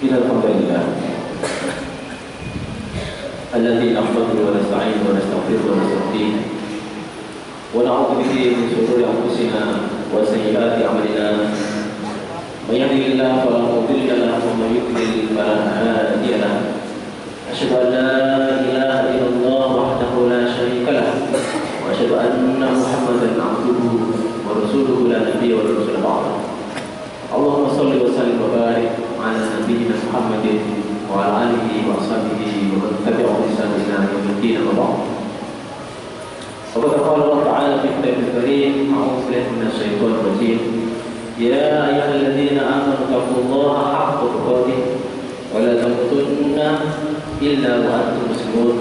الحمد لله الذي نحمده ونستعينه ونستغفره ونستهديه ونعوذ به من شرور انفسنا وسيئات اعمالنا من يهده الله فلا مضل له ومن يضلل فلا هادي له اشهد ان لا اله الا الله وحده لا شريك له واشهد ان محمدا عبده ورسوله لا نبي ولا رسول بعده اللهم صل وسلم وبارك على نبينا محمد وعلى اله واصحابه ومن تبعهم بإحسان الى يوم الدين وبعد. وقد قال الله تعالى في كتابه الكريم اعوذ بالله من الشيطان الرجيم يا ايها الذين امنوا اتقوا الله حق تقاته ولا تموتن الا وانتم مسلمون.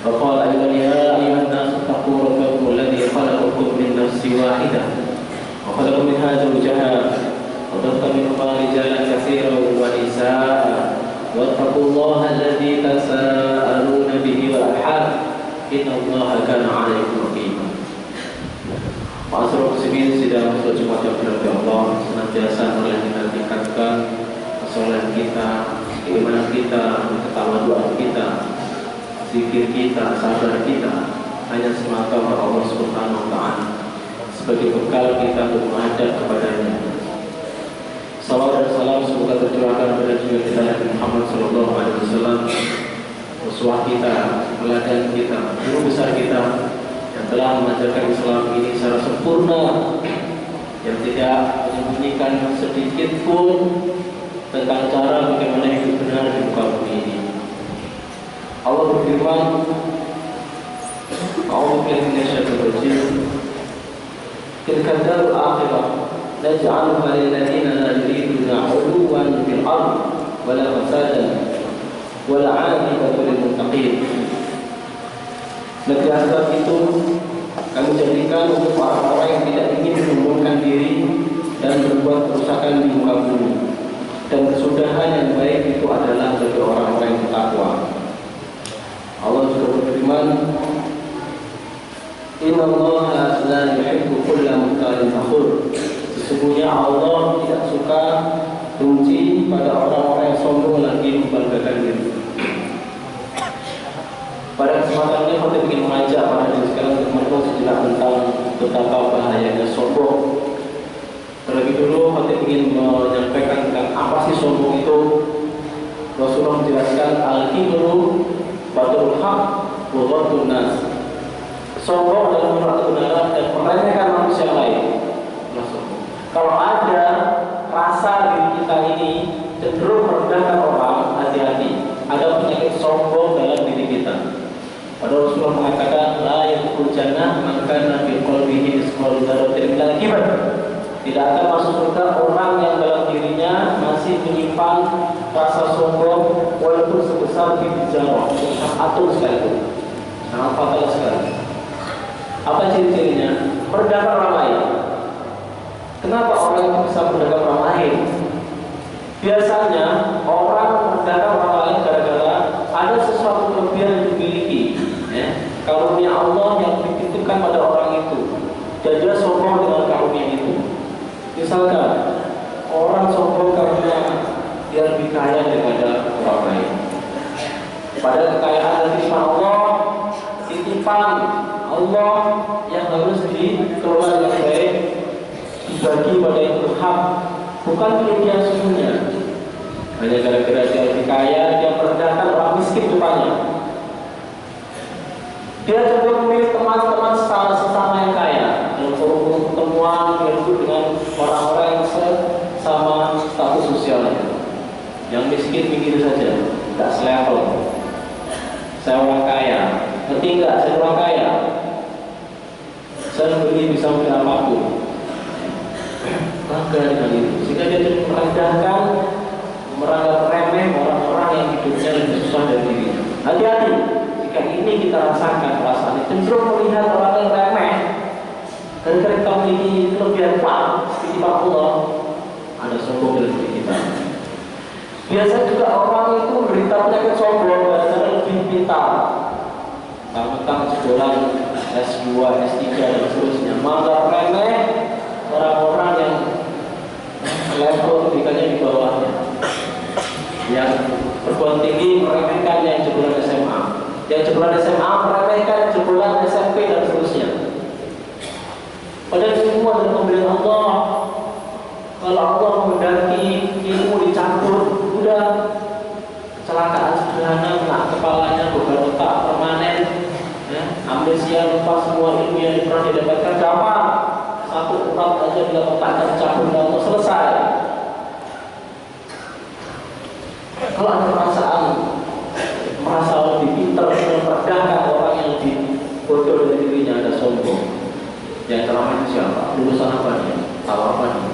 وقال ايضا يا ايها الناس اتقوا ربكم الذي خلقكم من نفس واحده وخلق منها زوجها وبث منهما رجالا كثيرا ونساء واتقوا الله الذي تساءلون به والارحام ان الله كان عليكم رقيبا. Ma'asyiral muslimin, sidang sholat Jumat yang berkah Allah senantiasa kita tingkatkan kesolehan kita, keimanan kita, ketawaduan kita, zikir kita, sabar kita hanya semata kepada Allah Subhanahu wa taala sebagai bekal kita untuk menghadap kepadanya. Salawat dan salam semoga tercurahkan kepada junjungan kita Nabi Muhammad sallallahu alaihi wasallam, uswah kita, teladan kita, guru besar kita yang telah mengajarkan Islam ini secara sempurna, yang tidak menyembunyikan sedikit pun tentang cara bagaimana hidup benar di muka bumi ini. Allah berfirman, "A'udzu billahi minasyaitonir rajim. Tilka darul akhirah naj'aluha lil ladzina la yuriduna 'uluwan fil ardh wala fasadan wal 'aqibatu lil muttaqin." Negeri akhirat itu kami jadikan untuk orang-orang yang tidak ingin menyombongkan diri dan berbuat kerusakan di muka bumi, dan kesudahan yang baik itu adalah bagi orang-orang yang bertakwa. Allah juga berfirman, Inna Allah la yuhibbu kulla mukhtalin fakhur. Sesungguhnya Allah tidak suka, benci pada orang-orang yang sombong lagi membanggakan diri. Pada kesempatan ini kita ingin mengajak para diri sekalian untuk merenung sejenak tentang betapa bahayanya sombong. Terlebih dulu kita ingin menyampaikan tentang apa sih sombong itu. Rasulullah menjelaskan al-kibru batrul haq wa ghamtun nas. Sombong adalah menolak kebenaran dan meremehkan manusia lain. Kalau ada rasa diri kita ini cenderung merendahkan orang, hati-hati. Ada penyakit sombong dalam diri kita. Padahal Rasulullah mengatakan la yadkhulul jannah man kana fi qalbihi mithqalu dzarratin minal kibr. Tidak akan masuk surga orang yang dalam dirinya masih menyimpan rasa sombong walaupun sebesar biji zarah, atom sekalipun. Sangat fatal sekali. Apa ciri-cirinya? Merendahkan orang lain. Kenapa orang itu bisa merendahkan orang lain? Biasanya orang merendahkan orang lain gara-gara ada sesuatu kelebihan yang dimiliki, karunia Allah yang dititipkan pada orang itu, dan dia sombong dengan karunia itu. Misalkan orang sombong karena dia lebih kaya daripada orang lain. Padahal kekayaan dan titipan Allah, titipan Allah yang harus dikelola dengan baik, dibagi pada yang berhak, bukan milik yang sesungguhnya. Hanya gara-gara dia lebih kaya, dia merendahkan orang miskin depannya. Dia cenderung memilih teman-teman sesama yang kaya. Dalam forum pertemuan, dia duduk dengan orang-orang yang sama status sosialnya. Yang miskin pinggir saja, tidak selevel. Saya orang kaya, ngerti nggak? Saya orang kaya. Saya beli bisa membeli apapun. Bangga dengan itu, sehingga dia cenderung merendahkan, meranggap remeh orang-orang yang hidupnya lebih susah dari dirinya. Hati-hati, jika ini kita rasakan perasaan cenderung melihat orang yang remeh, gara-gara kita memiliki kelebihan titipan Allah, ada sombong dalam diri kita. Biasa juga orang itu menderita penyakit sombong karena lebih pintar, tentang sekolah S2, S3 dan seterusnya, menganggap remeh orang-orang yang level pendidikannya di bawahnya. Yang perguruan tinggi meremehkan yang jebolan SMA, yang jebolan SMA meremehkan jebolan SMP dan seterusnya. Padahal semua adalah pemberian Allah. Kalau Allah menghendaki ilmu dicabut, udah kecelakaan sederhana, kena kepalanya, beban otak permanen, ya, amnesia, lupa semua ilmu yang pernah didapatkan. Gampang, satu urat aja bila otaknya dicabut dan Allah selesai. Kalau ada perasaan merasa lebih pintar, memperdagangkan orang yang lebih bodoh dari dirinya, ada sombong. Yang ceramah itu siapa? Lulusan apa dia? Tahu apa dia?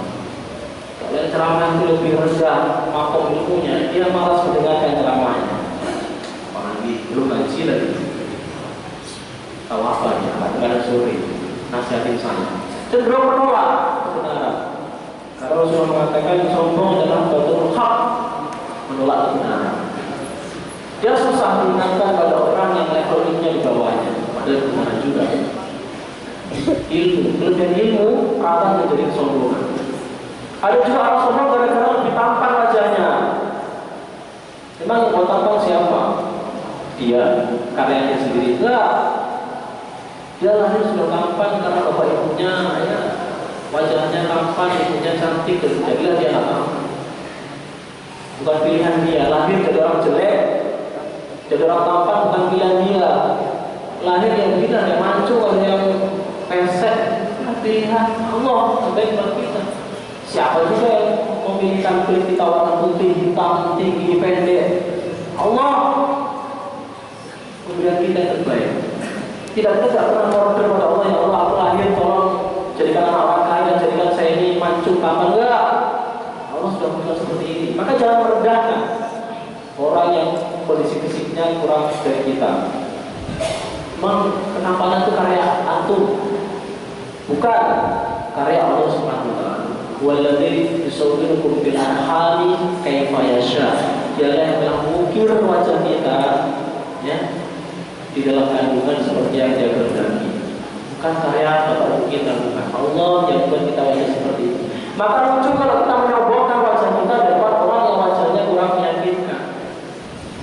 Kalau yang ceramah itu lebih rendah makom ilmunya, dia malas mendengarkan ceramahnya. Apalagi belum ngaji lagi. Tahu apa dia? Kadang-kadang sore nasihatin saya. Cenderung menolak kebenaran. Karena Rasulullah mengatakan sombong adalah batul hak, menolak kebenaran. Dia susah mengingatkan pada orang yang level ilmunya di bawahnya. Padahal kebenaran juga. Ilmu, kelebihan ilmu akan menjadi kesombongan. Ada juga orang sombong gara-gara lebih tampan wajahnya. Memang yang buat tampan siapa? Dia, karyanya sendiri. Enggak. Dia lahir sudah tampan karena bapak ibunya, ya, wajahnya tampan, ibunya cantik, jadilah dia tampan. Bukan pilihan dia. Lahir jadi orang jelek, jadi orang tampan bukan pilihan dia. Lahir yang bina, yang mancung, yang pesek, pilihan Allah terbaik buat kita. Siapa juga yang memilih kulit kita warna putih, hitam, tinggi, pendek? Allah pemberian kita yang terbaik. Tidak pernah order pada Allah, ya Allah, aku lahir tolong jadikan anak orang kaya, jadikan saya ini mancung tampan. Enggak. Allah sudah punya seperti ini. Maka jangan merendahkan orang yang kondisi fisiknya kurang dari kita. Memang kenampanan itu karya antum, bukan karya Allah Subhanahu wa taala. Walladzi yusawwirukum bil arhami kaifa yasha. Dialah yang telah mengukir wajah kita, ya, di dalam kandungan seperti yang Dia kehendaki. Bukan karya bapak ibu kita, bukan. Allah yang buat kita wajah seperti itu. Maka lucu kalau kita menyombongkan wajah kita depan orang yang wajahnya kurang meyakinkan,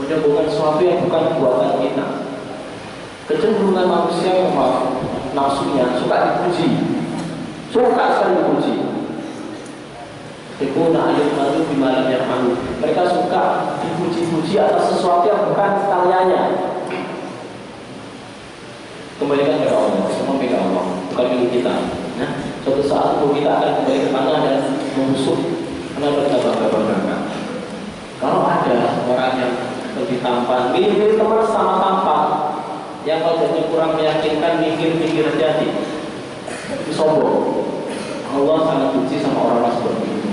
menyombongkan sesuatu yang bukan buatan kita. Kecenderungan manusia memang nafsunya suka dipuji, suka sekali dipuji. Tekuna alim malu bimalam yang malu. Mereka suka dipuji-puji atas sesuatu yang bukan karyanya. Kembalikan kepada Allah, semua milik Allah, bukan milik kita. Nah, suatu saat kita akan kembali ke tanah dan membusuk. Kenapa kita bangga-banggakan? Kalau ada orang yang lebih tampan, milih teman sama tampan, yang wajahnya kurang meyakinkan, mikir-mikir hati-hati, itu sombong. Allah sangat benci sama orang-orang seperti itu.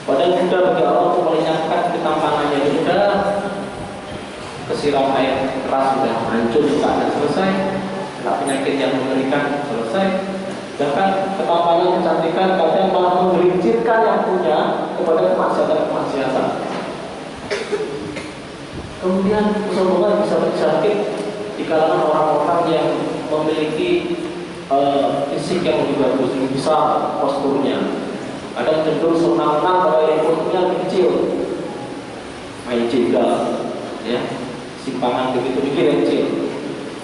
Padahal mudah bagi Allah untuk melenyapkan ketampanannya. Sudah kesiram air keras, sudah hancur, sudah selesai. Tidak penyakit yang mengerikan, selesai. Bahkan ketampanan, kecantikan kadang malah menggelincirkan yang punya kepada kemaksiatan. Kemudian kesombongan bisa terjangkit di kalangan orang-orang yang memiliki fisik yang lebih bagus, lebih besar posturnya. Kadang cenderung senang-senang pada yang posturnya lebih kecil, main jegal, ya, simpangan begitu yang kecil.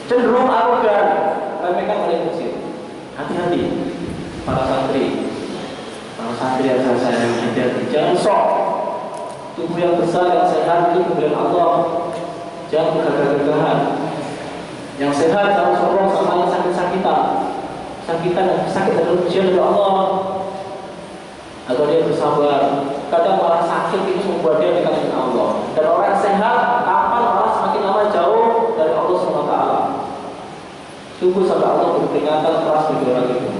Cenderung arogan, remehkan oleh yang kecil. Hati-hati para santri yang saya sayang, hati-hati. Jangan sok tubuh yang besar, yang sehat itu pemberian Allah. Jangan bergagah-gagahan. Yang sehat jangan sombong sama yang sakit-sakitan. Sakit adalah ujian dari Allah agar dia bersabar. Kadang malah sakit itu membuat dia dekat dengan Allah. Dan orang sehat, kapan orang semakin lama jauh dari Allah SWT. Tunggu sampai Allah berperingatan keras bagi orang itu.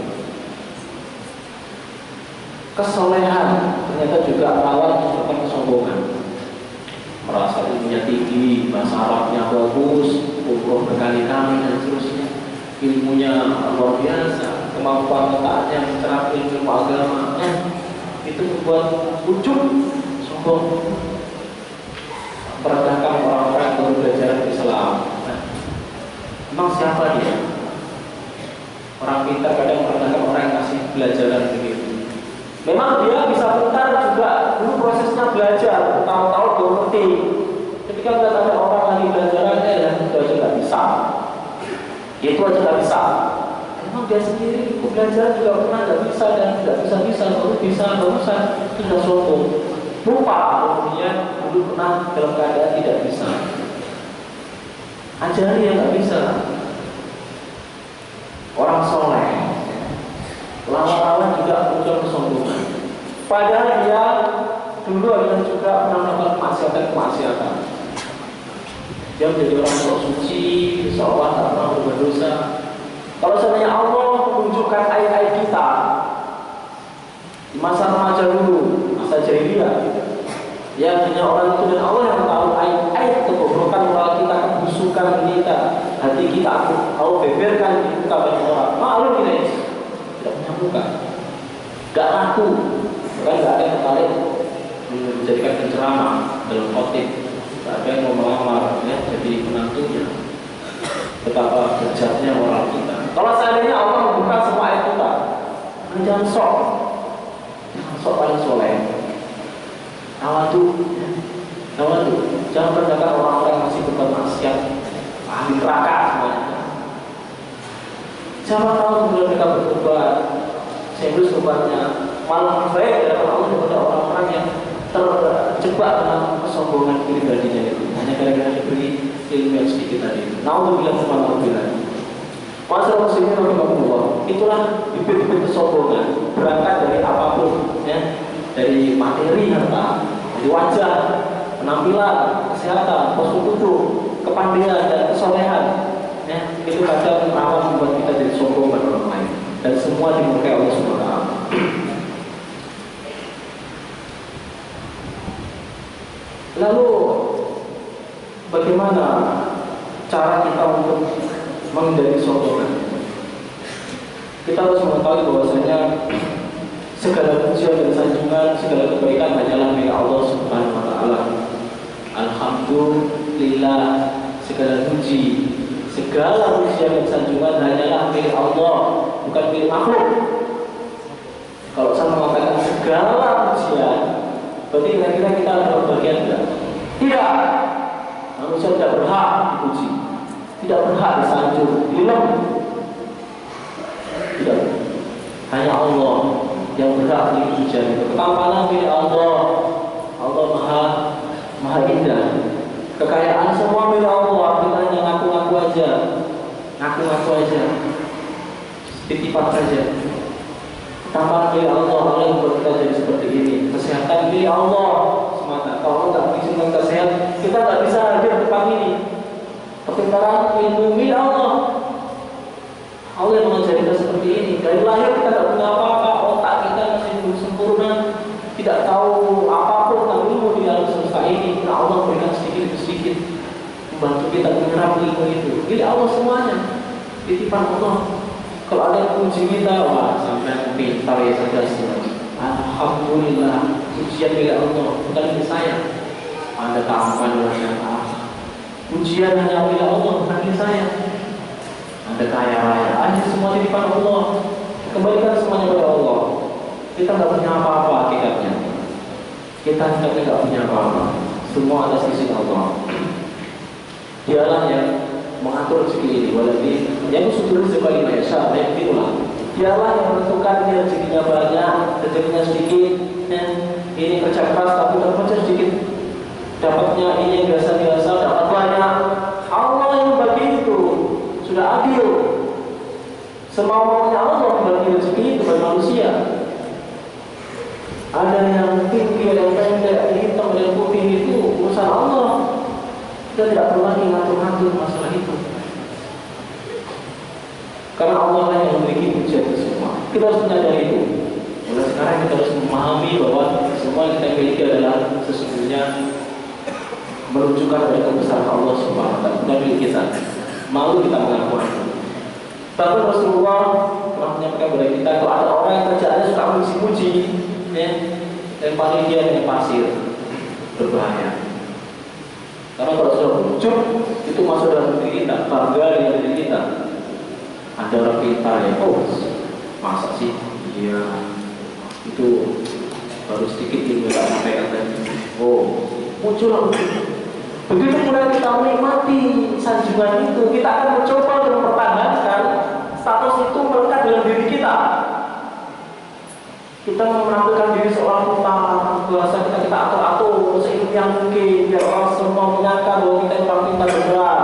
Kesolehan ternyata juga rawan menyebabkan kesombongan. Merasa ilmunya tinggi, bahasa Arabnya bagus, umroh berkali-kali dan seterusnya. Ilmunya luar biasa, kemampuan otaknya mencerap ilmu agama, itu membuat ujub sombong. Merendahkan orang-orang yang baru belajar Islam. Memang siapa dia? Orang pintar kadang merendahkan orang yang masih belajaran begitu. Memang dia bisa pintar juga, dulu prosesnya belajar bertahun-tahun baru penting. Ketika melihat ada orang lagi belajar, itu aja nggak bisa. Itu aja nggak bisa. Emang dia sendiri belajar juga pernah nggak bisa dan tidak bisa, baru bisa, itu sudah sombong. Lupa kemudian dulu pernah dalam keadaan tidak bisa. Ajari yang nggak bisa. Orang soleh, lama-lama juga muncul kesombongan. Padahal dia dulu adalah juga pernah melakukan kemaksiatan. Dia menjadi orang yang suci, seolah tak pernah berbuat dosa. Kalau sebenarnya Allah menunjukkan ayat-ayat kita di masa remaja dulu, masa jahiliyah, ya hanya orang itu dan Allah yang tahu ayat-ayat kebobrokan moral kita, kebusukan kita, hati kita, Allah beberkan di muka banyak orang. Malu kita ini tidak punya muka, gak laku, bahkan gak ada yang tertarik menjadikan penceramah dalam khotib, gak ada yang mau melamar ya, jadi penantunya. Betapa bejatnya moral kita. Kalau seandainya Allah membuka semua ayat kita, jangan sok paling soleh. Awatu, jangan merendahkan orang-orang yang masih berbuat maksiat, ahli neraka semuanya. Siapa tahu kemudian mereka bertobat, serius tobatnya, malah baik dari Allah kepada orang-orang yang terjebak dalam kesombongan pribadinya itu, hanya gara-gara diberi ilmu yang sedikit tadi. Nauzubillah subhanallah. Masa muslimin rahimahullah, itulah bibit-bibit kesombongan berangkat dari apapun, ya, dari materi harta, dari wajah, penampilan, kesehatan, postur tubuh, kepandaian dan kesolehan, ya, itu kadang rawan membuat kita jadi sombong pada orang lain dan semua dimurkai Allah Subhanahu wa taala. Lalu bagaimana cara kita untuk menghindari sombongan? Kita harus mengetahui bahwasanya segala pujian dan sanjungan, segala kebaikan hanyalah milik Allah Subhanahu wa taala. Alhamdulillah, segala puji, segala pujian dan sanjungan hanyalah milik Allah, bukan milik makhluk. Kalau saya mengatakan segala pujian, berarti kira-kira kita adalah bagian tidak? Tidak. Manusia tidak berhak dipuji, tidak berhak disanjung, dilem. Tidak. Hanya Allah yang berhak dipuji. Ketampanan milik Allah. Allah maha indah. Kekayaan semua milik Allah. Kita hanya ngaku-ngaku aja, titipan saja. Ketampanan milik Allah. Allah yang membuat kita jadi seperti ini. Kesehatan milik Allah semata. Kalau Allah tidak mengizinkan kita sehat, kita tidak bisa hadir depan ini. Kepintaran ilmu milik Allah. Allah yang mengajari kita seperti ini. Dari lahir kita tidak punya apa-apa, otak kita masih belum sempurna, tidak tahu apapun tentang ilmu di alam semesta ini. Nah, Allah berikan sedikit demi sedikit membantu kita menyerap ilmu itu. Jadi Allah semuanya titipan Allah. Kalau ada yang puji kita, wah sampai pintar ya cerdas. Alhamdulillah, pujian milik Allah, bukan milik saya. Anda tampan luar pujian hanya milik Allah, bukan milik saya. Anda kaya raya, hanya semua titipan Allah. Kembalikan semuanya kepada Allah. Kita nggak punya apa-apa hakikatnya. Kita tidak punya apa-apa. Semua atas izin Allah. Dialah yang mengatur rezeki ini. Walaupun yang sudah rezeki Malaysia, yang itulah. Dialah yang menentukan ini rezekinya banyak, rezekinya sedikit. Ini kerja keras tapi dapatnya sedikit. Dapatnya ini yang biasa-biasa, dapat banyak. Allah yang membagi itu. Sudah adil. Semau-maunya Allah membagi rezeki itu bagi manusia. Ada yang tinggi, ada yang pendek, ada yang hitam, ada yang putih, itu urusan Allah. Kita tidak perlu lagi ngatur-ngatur masalah itu. Karena Allah yang memiliki pujian itu semua. Kita harus menyadari itu. Mulai sekarang kita harus memahami bahwa semua yang kita miliki adalah sesungguhnya menunjukkan pada kebesaran Allah Subhanahu wa taala, bukan milik kita. Malu kita mengakukan. Bahkan Rasulullah telah menyampaikan kepada kita, kalau ada orang yang kerjaannya suka muji-muji, ya, lempari dia dengan pasir, berbahaya. Karena kalau sudah muncul, itu masuk dalam diri kita, bangga dengan diri kita. Ada orang pintar ya, oh, masa sih? Iya, itu baru sedikit yang kita sampaikan tadi. Oh, muncul. Begitu mulai kita menikmati sanjungan itu, kita akan mencoba untuk mempertahankan status itu melekat dalam diri kita. Kita menampilkan diri seorang utama, bahasa kita atur-atur seilmiah mungkin, biar orang semua menyangka bahwa kita orang pintar bergerak.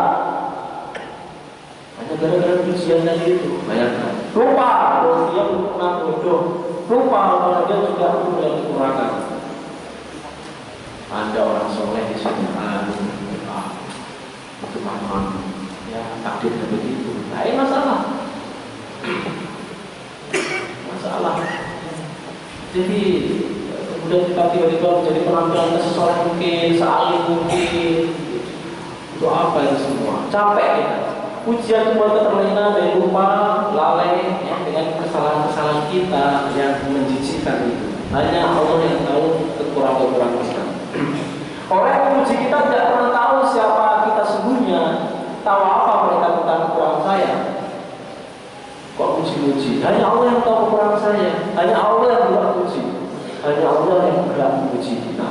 Hanya gara-gara pujian tadi itu, bayangkan. Lupa bahwa dia pernah bodoh, lupa bahwa dia juga punya kekurangan. Ada orang soleh di sini, itu memang ya takdirnya begitu. Nah, ini masalah. Jadi kemudian kita tiba-tiba menjadi penampilan seseorang mungkin, sealim mungkin. Itu apa itu semua? Capek kita. Pujian membuat kita terlena dari lupa, lalai ya, dengan kesalahan-kesalahan kita yang menjijikkan itu. Hanya Allah yang tahu kekurangan-kekurangan kita. Orang yang memuji kita tidak pernah tahu siapa kita sesungguhnya, tahu apa mereka tentang kekurangan saya. Kok puji-puji? Hanya Allah yang tahu kekurangan saya. Hanya Allah yang berhak puji. Hanya Allah yang berhak puji kita.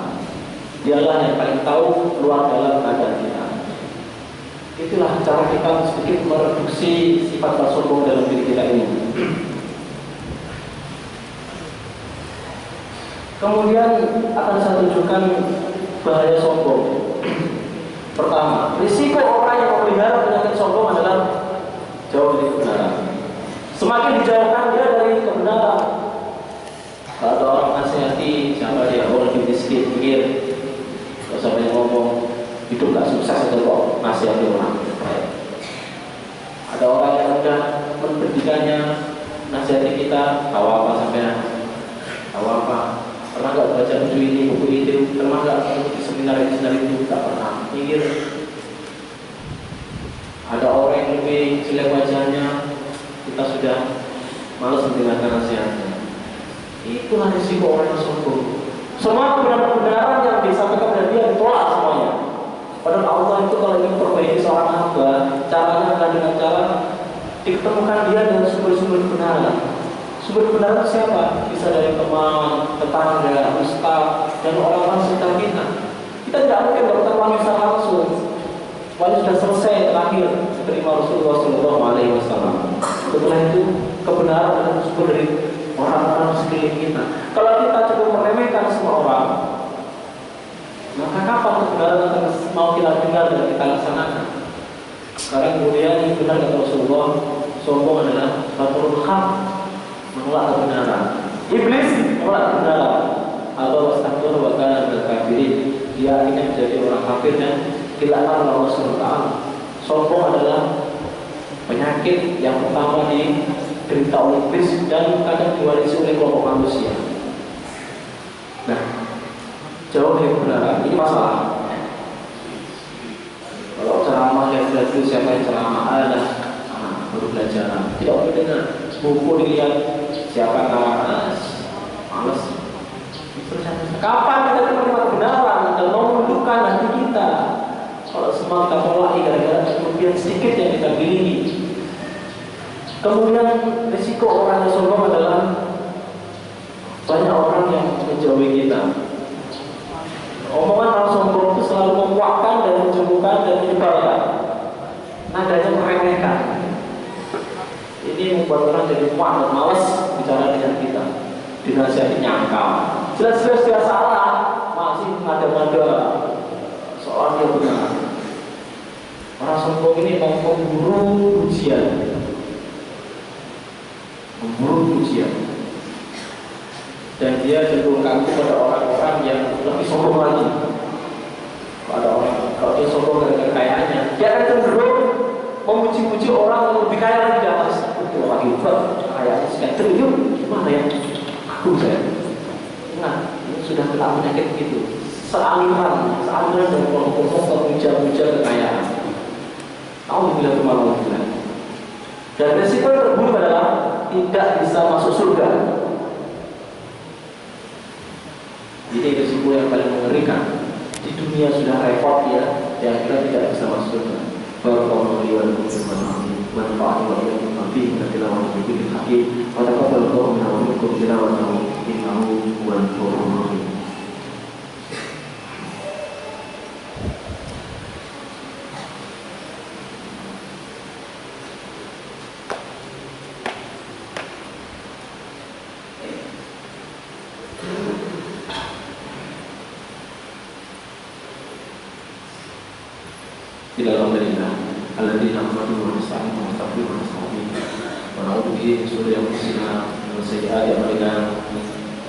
Dialah yang paling tahu luar dalam keadaan kita. Itulah cara kita sedikit mereduksi sifat sombong dalam diri kita ini. Kemudian akan saya tunjukkan bahaya sombong. Pertama, risiko orang yang memelihara penyakit sombong adalah jauh dari kebenaran. Semakin dijauhkan dia dari kebenaran. Kalau ada orang nasihati, siapa dia? Orang lagi miskin, pikir kalau sampai ngomong hidup gak sukses itu kok nasihati orang. Ada orang yang udah pendidikannya nasihati kita, tahu apa sampai tahu apa? Pernah gak baca buku ini, buku itu? Pernah gak di seminar itu? Gak pernah. Pikir ada orang yang lebih jelek wajahnya, kita sudah malas mendengarkan nasihatnya. Itulah risiko orang yang sombong. Semua kebenaran yang disampaikan kepada dia ditolak semuanya. Padahal Allah itu kalau ingin memperbaiki seorang hamba, caranya adalah dengan cara diketemukan dia dengan sumber-sumber kebenaran. Sumber kebenaran siapa? Bisa dari teman, tetangga, ustaz, dan orang-orang sekitar kita. Kita tidak mungkin bertemu wahyu secara langsung. Wahyu sudah selesai terakhir diterima Rasulullah SAW. Setelah itu kebenaran adalah sumber dari orang-orang sekeliling kita. Kalau kita cukup meremehkan semua orang, maka kapan kebenaran akan mau kita dengar dan kita laksanakan? Sekarang kemudian yang benar kata Rasulullah, sombong adalah batul haq, menolak kebenaran. Iblis menolak kebenaran. Allah wastakbara wa kana minal kafirin. Dia akhirnya menjadi orang kafir dan dilaknat oleh Allah SWT. Sombong adalah penyakit yang pertama diderita oleh iblis dan kadang diwarisi oleh kelompok manusia. Nah, jauh dari kebenaran ini masalah. Kalau ceramah yang belajar siapa yang ceramah ada baru belajar. Tidak boleh dengar. Buku dilihat siapa yang males. Kapan kita menerima kebenaran dan mau menundukkan hati kita? Kalau semua kita tolak gara-gara kemudian sedikit yang kita miliki. Kemudian risiko orang yang sombong adalah banyak orang yang menjauhi kita. Omongan orang sombong itu selalu memuakkan dan menjauhkan dan menyebalkan. Nadanya meremehkan. Ini membuat orang jadi muak dan malas bicara dengan kita. Dinasihati nyangkal. Jelas-jelas dia salah, masih ngada-ngada soal dia benar. Orang sombong ini mau memburu pujian. Memburu pujian. Dan dia cenderung kaku pada orang-orang yang lebih sombong lagi. Pada orang, kalau dia sombong dengan kekayaannya, dia akan cenderung memuji-puji orang yang lebih kaya lagi. Dia mas, itu orang hebat, kekayaannya sekian triliun, gimana ya? Aku saya. Nah, ini sudah kena penyakit gitu. Sealiran dari kelompok puja-puja kekayaan. Tahu bila kemaluan kita. Dan resiko yang terburuk adalah tidak bisa masuk surga. Ini risiko yang paling mengerikan. Di dunia sudah repot ya, di akhirat tidak bisa masuk surga. Barakallahu li wa lakum fil qur'an wa nafa'ani wa iyyakum fihi min tilawati kulli hakim wa taqabbalallahu minna wa minkum tilawatahu innahu huwal ghafurur rahim. Alhamdulillah alladzi nahmaduhu wa nasta'inuhu wa nastaghfiruhu wa nastaghfiruh wa na'udzu bihi min shururi anfusina wa sayyi'ati a'malina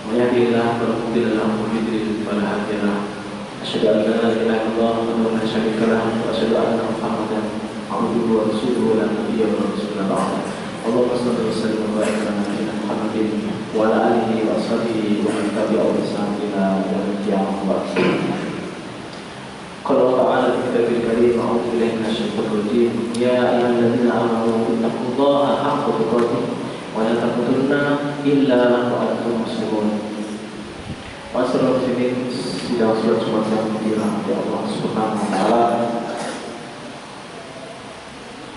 may yahdihillahu fala mudilla lahu wa may yudlil fala hadiya lahu asyhadu an la ilaha illallah wa la syarika lahu wa asyhadu anna Muhammadan abduhu wa rasuluhu la nabiyya wa rasulullah ba'da Allahumma shalli wa sallim wa barik ala nabiyyina Muhammadin wa ala alihi wa sahbihi wa man tabi'ahu bi ihsan ila yaumil qiyamah. Qala ta'ala fi kitabil karim a'udzu billahi minasyaitonir rajim ya ayyuhalladzina amanu taqullaha haqqa tuqatih wa la tamutunna illa wa antum muslimun. Masyaallah muslimin sidang salat Jumat yang dirahmati Allah Subhanahu wa taala.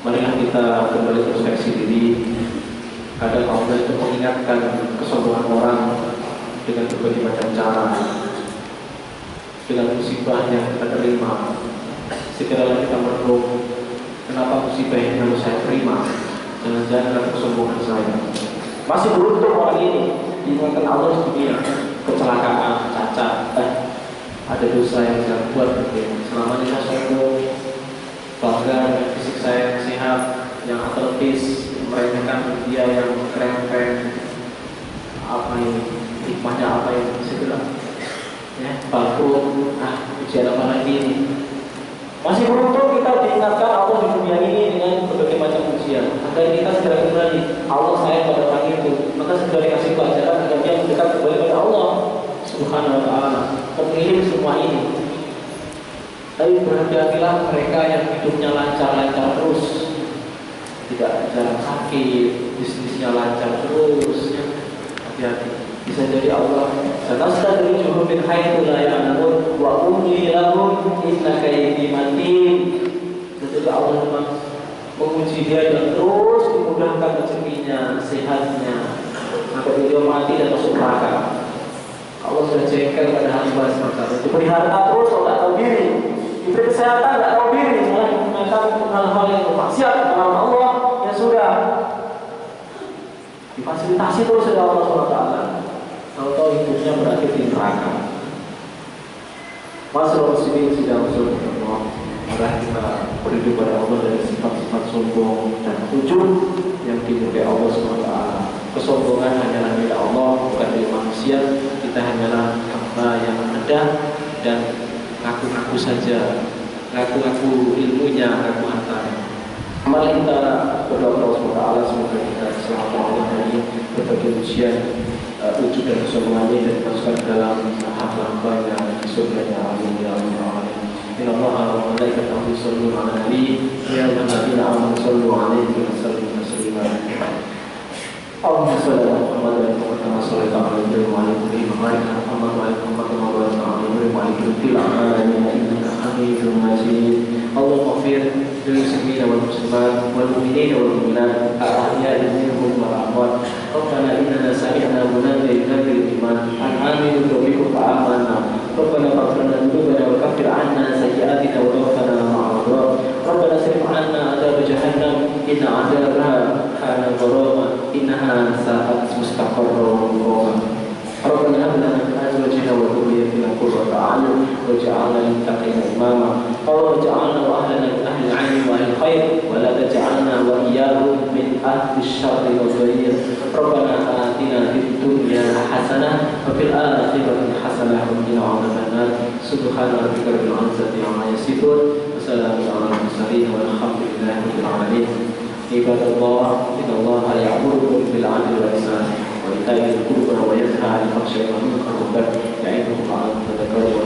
Marilah kita kembali introspeksi diri. Kadang Allah itu mengingatkan kesombongan orang dengan berbagai macam cara. Dengan musibah yang kita terima, segera kita merenung kenapa musibah ini harus saya terima. Jangan-jangan karena kesombongan saya. Masih beruntung orang ini diingatkan Allah di dunia, kecelakaan, cacat, ada dosa yang saya buat. Selama ini saya sombong, bangga dengan fisik saya yang sehat, yang atletis, meremehkan dia yang krempeng. Apa ini hikmahnya, apa yang segera ya, bangkrut, ujian apa lagi ini. Masih beruntung kita diingatkan Allah di dunia ini dengan berbagai macam ujian. Agar kita segera kembali, Allah sayang pada orang itu, maka segera dikasih pelajaran agar dia mendekat kembali pada Allah Subhanahu wa taala, pemilik semua ini. Tapi berhati-hatilah mereka yang hidupnya lancar-lancar terus, tidak jarang sakit, bisnisnya lancar terus, ya. Hati-hati. Bisa jadi Allah sanastadrijuhum min haitsu la ya'lamun wa umli lahum inna kaydi matin. Jadi Allah memang menguji dia dan terus dimudahkan rezekinya, sehatnya, sampai dia mati dan masuk neraka. Allah sudah jengkel pada hamba semacam itu. Diberi harta terus kalau tak tahu diri, diberi kesehatan tak tahu diri, malah menggunakan hal-hal yang bermaksiat kepada Allah. Ya sudah, difasilitasi terus oleh Allah SWT. Tahu-tahu hidupnya berakhir di neraka. Masalah muslimin sidang usul Allah. Maka kita berhidup pada Allah dari sifat-sifat sombong dan ujub yang dimurkai Allah SWT. Kesombongan hanyalah milik Allah, bukan milik manusia. Kita hanyalah hamba yang rendah dan ngaku-ngaku saja, ngaku-ngaku ilmunya, ngaku hartanya. Mari kita berdoa kepada Allah semoga kita selamat dari berbagai ujian, ujub dan kesombongan ini dan dimasukkan dalam hamba-hambanya di surga-Nya. Amin ya rabbal alamin. Inna Allaha wa malaikatahu yusholluna 'alan nabi ya ayyuhalladzina amanu shollu 'alaihi wa sallimu taslima. Allahumma shalli ala Muhammad wa ala ali Muhammad kama shallaita ala Ibrahim wa ala ali Ibrahim wa barik ala Muhammad wa ala ali Muhammad kama barakta ala Ibrahim wa ala ali Ibrahim fil 'alamin innaka Hamidum Majid. Allahumma ighfir lil muslimina wal muslimat wal mu'minina wal mu'minat al-ahya'i minhum wal amwat. Rabbana innana sami'na munadiyan yunadi lil-iman an aminu bi rabbikum fa amanna. Rabbana faghfir lana dhunubana wa kaffir 'anna sayyi'atina wa tawaffana ma'al abrar. Rabbana srif 'anna 'adzab jahannam inna 'adzabaha kana gharama innaha sa'at mustaqarra wa muqama. Rabbana hab lana min azwajina wa dhurriyyatina qurrata a'yun waj'alna lil-muttaqina imama. Allahumma ij'alna wa ahlana min ahli al-'ilm wa ahli al-khair wa la taj'alna wa iyyahum min ahli asy-syarri wal ghayr. Rabbana atina fid dunya hasanah wa fil akhirati hasanah wa qina 'adzabannar. Subhana rabbika rabbil 'izzati 'amma yasifun wa salamun 'alal mursalin walhamdulillahi rabbil 'alamin. Ibadallah, innallaha ya'muru bil 'adli wal ihsan wa ita'i dzil qurba wa yanha 'anil fahsya'i wal munkari wal baghi ya'idukum la'allakum tadhakkarun.